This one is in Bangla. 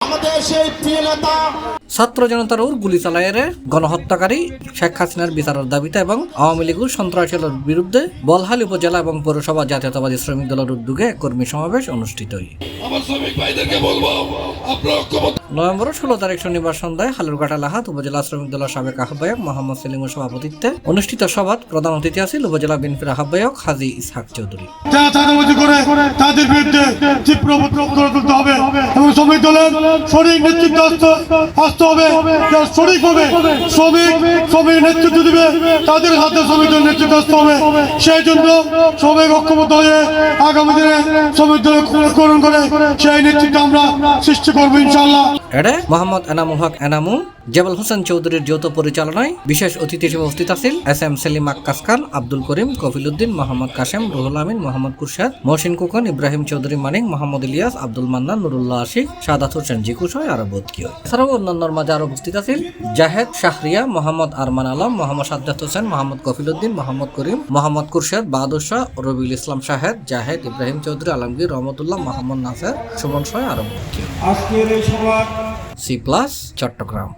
আমাদের সেই প্রিয় নেতা ছাত্র জনতার উপর গুলি চালায় গণহত্যাকারী শেখ হাসিনার বিচারের দাবিতে এবং আওয়ামী লীগের সন্ত্রাসের বিরুদ্ধে বলহাল উপজেলা এবং পৌরসভা জাতীয়তাবাদী শ্রমিক দলের উদ্যোগে কর্মী সমাবেশ অনুষ্ঠিত হয়। নভেম্বরের 16 তারিখ শনিবার সন্ধ্যায় হালুরঘাটা লাহাত উপজেলা শ্রমিক দলের সাবেক আহ্বায়ক মোহাম্মদ সেলিমের সভাপতিত্বে অনুষ্ঠিত সভাত প্রধান অতিথি আছেন উপজেলা বিএনপির আহ্বায়ক হাজী ইসহাক চৌধুরী। তাদের বিরুদ্ধে তীব্র প্রতিরোধ গড়ে তুলতে হবে এবং শ্রমিক দলের সঠিক নেতৃত্ব আসতে হবে। সঠিকভাবে শ্রমিক নেতৃত্ব দিবে, তাদের হাতে শ্রমিক দলের নেতৃত্ব আসতে হবে। সেই জন্য শ্রমিক ঐক্যবদ্ধ হয়ে আগামী দিনে শ্রমিক দলের গ্রহণ করে সেই নেতৃত্ব আমরা সৃষ্টি করবো ইনশাআল্লাহ। এডে মোহাম্মদ এনামুল হক এনামু, জেবল হোসেন চৌধুরীর যৌথ পরিচালনায় বিশেষ অতিথি হিসেবে উপস্থিত আছেন SM সেলিম আক্কাস খান, আব্দুল করিম, কফিল উদ্দিন, মোহাম্মদ কাশেম, রুহুল আমিন, মোহাম্মদ কুরশাদ, মহসিন কুকন, ইব্রাহিম চৌধুরী মানিক, মোহাম্মদ ইলিয়াস, আব্দুল মান্নান, নুরুল্লাহ আশিক, সাদাত হোসেন জিকুসয় আরো বোধকীয়। এছাড়াও অন্যান্যর মাঝে আরো উপস্থিত আছেন জাহেদ শাহরিয়া, মোহাম্মদ আরমান আলম, মোহাম্মদ সাদ্দাত হোসেন, মোহাম্মদ কফিল উদ্দিন, মোহাম্মদ করিম, মোহাম্মদ কুরশাদ, বাহাদুর শাহ, রবিউল ইসলাম শাহেদ, জাহেদ, ইব্রাহিম চৌধুরী, আলমগীর, রহমতুল্লাহ, মোহাম্মদ নাসের, সুমন সয় আরো বোধকীয়। C+ চট্টগ্রাম।